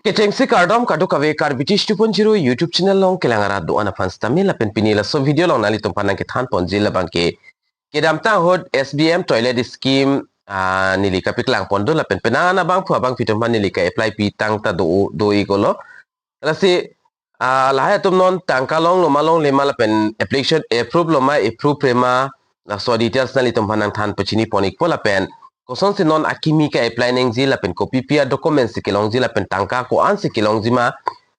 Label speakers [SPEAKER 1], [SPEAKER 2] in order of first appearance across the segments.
[SPEAKER 1] Keceng si kardom kadu kawe kar British 2.0 YouTube channel long kelangara do ana fans tamil la pen pinila so video long nali tumpanang ke than ponji la bangke kedam ta hod SBM toilet scheme nili kapik lang pondo la pen penana bang phu bang fitom nili ka apply pi tang ta do igolo la si lahaya tum non tangka long lo malong le mala pen application approve lo ma approve prema la so details nali tumpanang than pachini ponik pola pen kosong si non akimi ka apply neng ji la pen copy pia documents si kilong ji la pen tangka ko an si kilong ji ma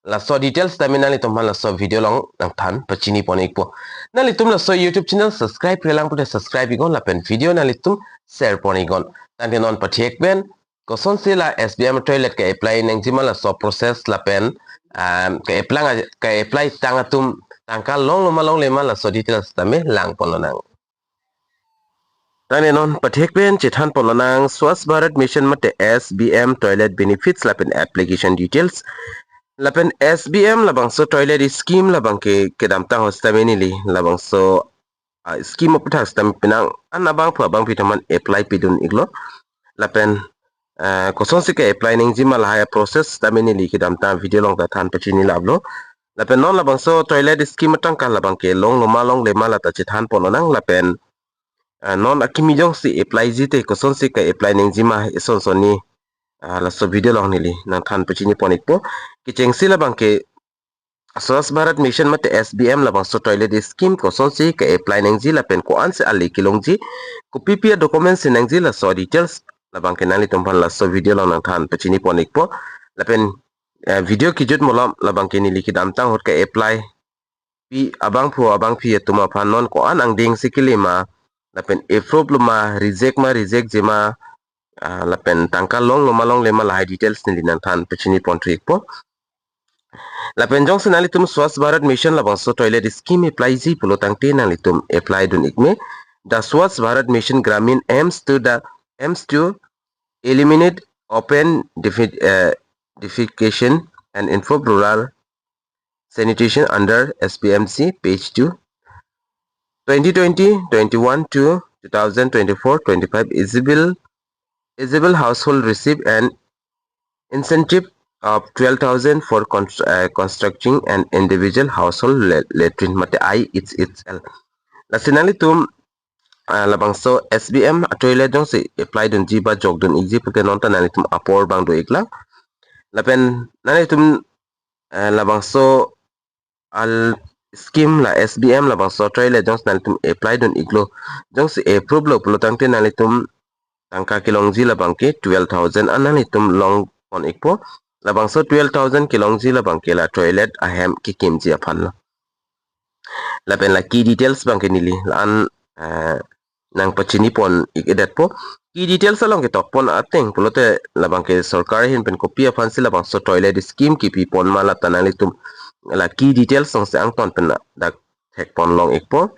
[SPEAKER 1] la so details terminal itu la so video long nang than pachini ponik po nali tum la so YouTube channel subscribe relang pute subscribe igon la pen video nali tum share ponigon tan non pathek ben kosong si la SBM toilet ka apply neng ji ma la so process la pen ka apply tangatum tangka long lo malong le ma la so details tame lang pon nang Tane non pathek ben chithan polanang Swachh Bharat Mission mate SBM toilet benefits lapen application details lapen SBM labangso toilet scheme labangke kedam ta hostameni labangso scheme oputha stam pinang anabang phu bang pitaman apply pidun iglo lapen kosong sike apply ning jimal haya process tameni kedam ta video long ta than pachini lablo lapen non labangso toilet scheme tangka labangke long loma long lema lata chithan polanang lapen non akimi jong si apply jite ko son si ka apply ning jima son soni la so video long nili nang than pachini ponik po ki cheng sila bangke Swachh Bharat Mission mate SBM labang so toilet scheme ko son si ka apply ning jila pen ko an se ali kilong ji ko PPA documents nang jila so details labang ke nali tumpan la so video long nang than pachini ponik po la pen video ki jut molam labang ke nili ki dam tang hot ka apply pi abang phu abang phi tuma phan non ko an ang ding sikilima lapen approve luma reject jema lapen tangka long luma long lema la details ni nan than pechini pontri po lapen jong senali tum Swachh Bharat Mission labang so toilet scheme apply ji pulo tangte nang litum apply dun ikme the Swachh Bharat Mission Grameen aims to eliminate open defecation and improve rural sanitation under SBMG page 2 2020-21 to 2024-25 eligible household receive an incentive of 12,000 for constructing an individual household latrine mate itself. Lasinali tum labangso SBM toilet dong si apply dun jiba jog dun igji pake nonta nani tum apor bang do iklang. Lapen nani tum labangso al scheme la SBM la bang so toilet jong nal tum apply don iglo jong si approve lo pulo tangte nal tum tangka kilong ji la bang ke 12,000 anali tum long on ikpo la bang so 12,000 kilong ji la bang ke la toilet ahem ki kim ji aphan la pen la key details bang ke nili la an nang pachini pon ikedat po key details along ke tok pon ateng pulote la bang ke sarkar hin pen copy aphan si la bang so toilet scheme ki pi pon mala tanali tum la key details song se ang ton pen dak thek pon long ikpo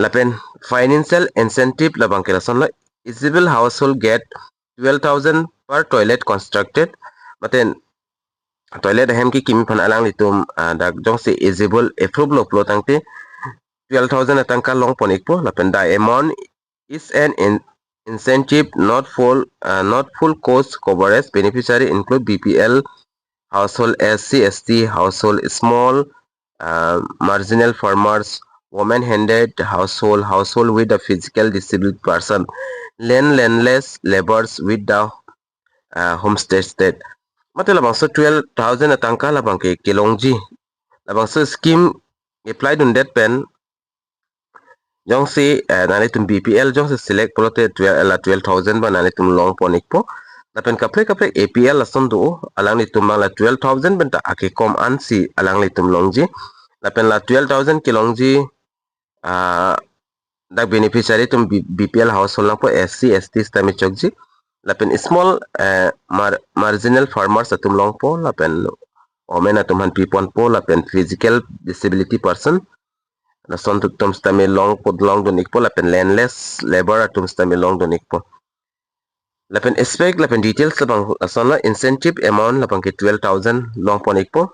[SPEAKER 1] la pen financial incentive la bang ke la son la eligible household get 12,000 per toilet constructed maten toilet hem ki kimi phan alang litum dak jong se eligible approve lo plo tangte 12,000 atangka long pon ikpo la pen da amount is an incentive not full cost coverage beneficiary include BPL household, SC, ST, household, small, marginal farmers, woman-handed household, household with a physical disabled person, landless laborers with the homestead state. Mate labang so 12,000 atangka labang ke kilongji. Labang so scheme apply dun that pen. Jong si nani tum BPL jong si select polote 12,000 ba nani tum long ponik po. Lapen kapre APL lason do alang litum la 12,000 benta ake kom ansi alang litum longji lapen la 12,000 kilongji dak beneficiary tum BPL household lang po SC ST stami chokji lapen small marginal farmers atum long po lapen omen atum han pipon po lapen physical disability person lason tum stami long po long donik po lapen landless labor atum stami long donik po lapen spec lapen details labang asana incentive amount labang ke 12,000 long ponik po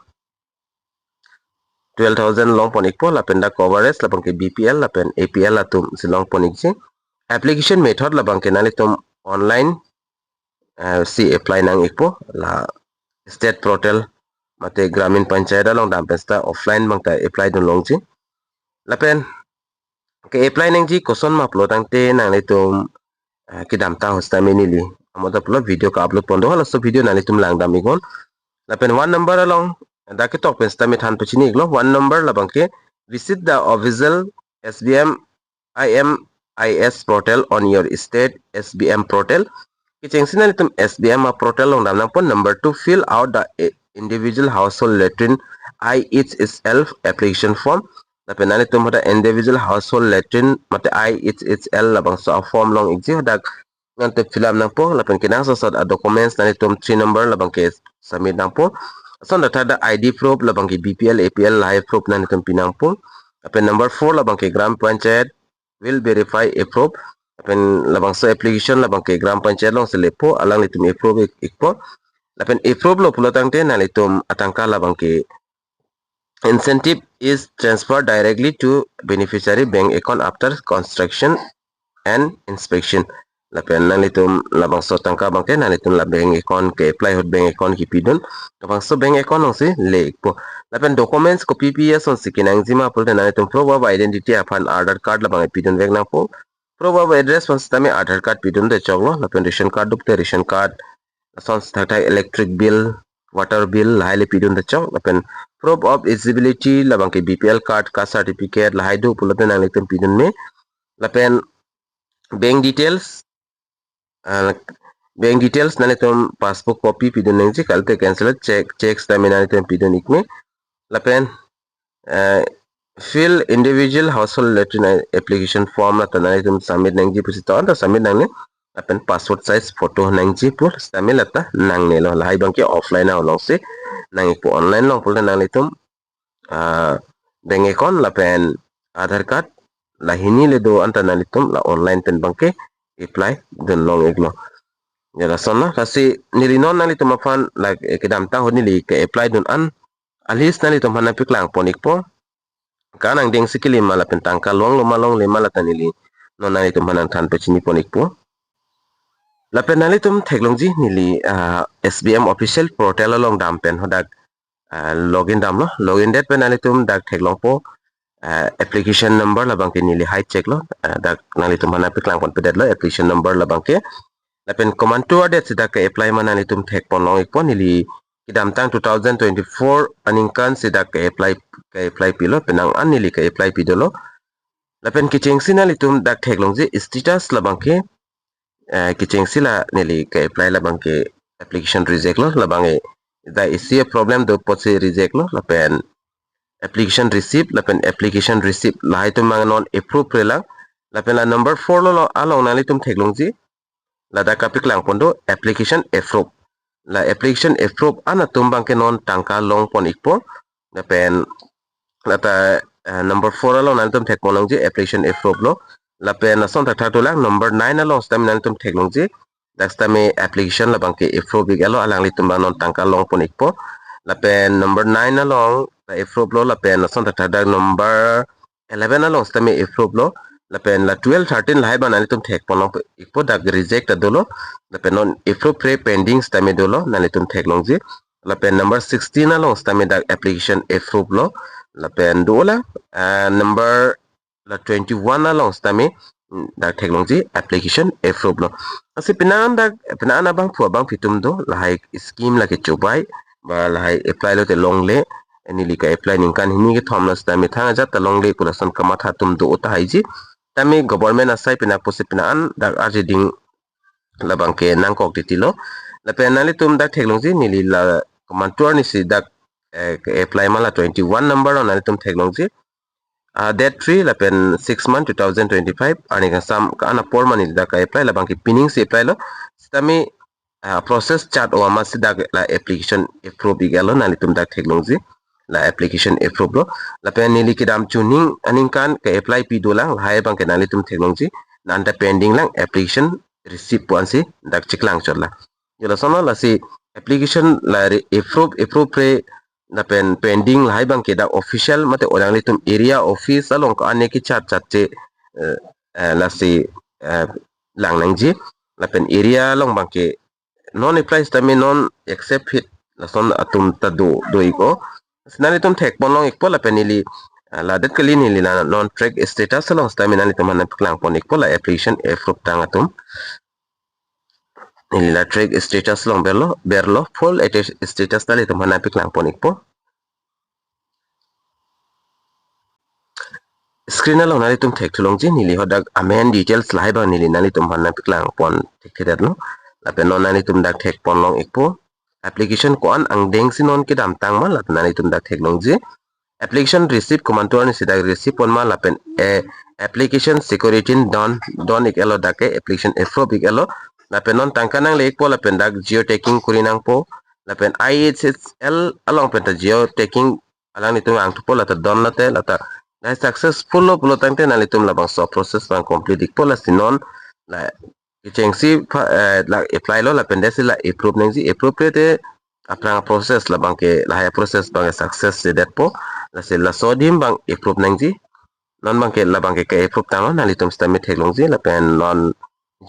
[SPEAKER 1] 12,000 long ponik po lapen da coverage labang ke BPL lapen APL atum si long ponik je application method labang ke nali tum online si apply nang ikpo la state portal mate Grameen panchayat long dam pesta offline bangta apply dun long chi lapen ke apply nang ji koson ma upload ang te nang letum ki dam ta hosta menili amoda upload video ka upload pondo hala so video nang letum lang dam igon lapen one number along da ke tok pesta mi than pachini iglo one number labang ke visit the official SBM IMIS portal on your state SBM portal. Kicheng itum SBM portal long dam pon number 2 fill out the individual household latrine IHSL application form. Lapen nani tum hada individual household latrine mate IHSL labang so form long exi hada ngante fill up nang po lapen kinang so documents nani tum 3 number labang ke submit nang po. Son da tada ID proof labang ke BPL APL live proof nani tum pinang po. Lapen number 4 labang ke gram panchayat will verify approve lapen labangso application labang ke gram panchayat long selepo alang litum approve ikpo lapen approve lo pulotang te nalitum atangka labang ke incentive is transferred directly to beneficiary bank account after construction and inspection lapen nalitum labangso tangka bangke nalitum la bank account ke apply hot bank account ki pidon labangso bank account long se le ikpo lapen documents ko PPS on sikinang zima pulte nalitum proof of identity apan Aadhaar card labang pidon vek nang po proof of address once tami Aadhaar card pidun de choglo lapen ration card dukte ration card sons thata electric bill water bill laile pidun de chog lapen proof of eligibility labang ke BPL card caste certificate lahai du puloten nang litum pidun me lapen bank details nalitum passport copy pidun nang ji kalte cancel checks tami nalitum pidun ikme lapen fill individual household latrine application form na tanay tum submit nang ji pusi ta submit nang ne apen passport size photo nang ji pur stamil ata nang ne lo lai bang ke offline na long se nang ipo online long pul nang litum bank account lapen Aadhaar card lahini le do anta nang litum la online pen bang ke apply den long iglo jala sonna kasi nilinon nang litum afan like kedam ta honili ke apply dun an alis nang litum hana piklang ponik po kanang ding sikili malapen tangka long lumalong lima latanili no nani tum hanang than pechini ponik po lapen nali tum theklongji nili SBM official portal along dampen hodak login dam lo login date pe nali tum dak theklong po application number labang ke nili high check lo dak nali tum hana piklang pon pedet lo application number labang ke lapen command to date sidak ke apply man nali tum thek pon long ikpo nili kidam tang 2024 aningkan sidak ke apply pilo penang anili ke apply pidolo lapen kicheng sina litum dak theklongji status labang ke kicheng sila nili ke apply labang ke application reject lo labang da isi problem do potse reject lo lapen application receipt lapen application receipt lahai tum mang non approve relang lapen la number 4 lo along nali tum theklongji la da kapik lang pondo application approve la application approve ana tumbang ke non tangka long pon ikpo lapen lata number 4 along nantum thekmolong ji application approve lo lapen nason thatu lang number 9 along stam nantum theklong ji dakstame application labang ke approve galo alang litum non tangka long pon ikpo lapen number 9 along approve lo lapen nason thatu number 11 along stame approve lo lapen la 12 13 lahai ban nalitum thekmolong ikpo dak reject adolo lapen non approve pre pending stame dolo nalitum theklong ji lapen number 16 along stame dak application approve lo lapen dola number la 21 along stame dak theklong ji application approve lo asi pinan abang pu abang pitum do lahai scheme la ke chubai ba lahai apply lo te long le ani lika apply ningkan hini ke thomna stame thanga jat ta long le pulasan kamatha tum do ta haiji tami government asai pina posi pinaan dak arji ding labang ke nangkok ditilo lapen nali tum dak theklong ji nili la komantur ni si dak apply mala 21 number on alitum technology date 3 lapen 6 month 2025 ani ka sam kana por mani da ka apply labang ki pinning se apply lo stami process chat o ama sida la application approve igalo nalitum da technology la application approve lo lapen nili kidam tuning aning kan ka apply pi dolang hai bang ke nalitum technology nanda pending lang application receive puansi dak chiklang chorla yola sono la si application la approve pre na pending lahai bang ke da official mate orang litum area office along ka ane ki chat che la si lang nangji la pen area long bang ke non apply stami non accept hit lason atum ta do iko nali tum thek ponlong ikpo la penili ladet kali nili na non track status long stami nali tum hanan paklang pon ikpo la application approve tang atum nili la track status long berlo full status nali tum hanan paklang pon ikpo screen along nali tum thek thulong ji nili hodak amen details lai ba nili nali tum hanan paklang pon thek no la pen non nali tum dak thek pon long ikpo application ko an ang deng sinon ke dam tang ma la nani tum dak thek long ji application receive command to ani sida receive on ma la pen application security don ik elo dak application approve ik elo la pen non tangka nang le ik po la pen dak geo tagging kurinang po la pen IHSL along pen ta geo tagging alang ni tum ang tu po la ta don la te la ta dai successful lo pulo tangte nali tum labang so process bang complete ik po la sinon la Cheng si la apply lo la pendesi la approve neng si appropriate aprang process la bangke la haya process bang success se dat po la se la sodim bang approve neng si non bangke la bangke ke approve tang na litum stamit heglong si la pen non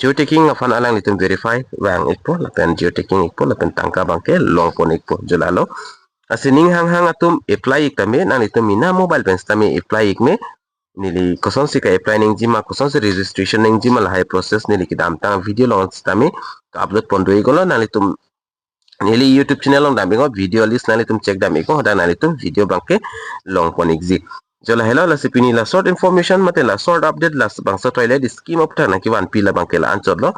[SPEAKER 1] geo tagging afan alang litum verify bang ipo la pen geo tagging ipo la pen tangka bangke long pon ipo jolalo asining hang atum apply ik tame na litum mina mobile pen stami apply ik me nili koson si ka apply ning jima koson si registration ning jima la hai process nili kidam tang video launch tami ka upload pondoi golo nali tum nili YouTube channel long dami go video list nali tum check dami go hoda nali tum video bangke long ponik zi jola hello la sipini la short information mate la short update la bangsa toilet scheme of tana ki wan pila bangke la answer lo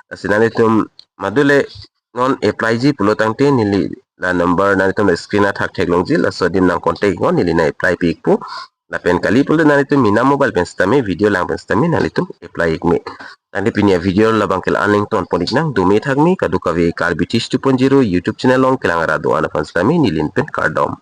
[SPEAKER 1] asinali tum madule non apply ji pulo tangte nili la number nali tum screen athak thek long ji la sodim nang contact go nili na apply pik pu la pen kali pula nali tum mina mobile pen stami video lang pen stami nali tum apply ikme tadi pinia video la bangkel aning ton ponik nang dumi thakmi kaduka ve karbitish 2.0 YouTube channel long kelang ara do ana fan stami nilin pen kardom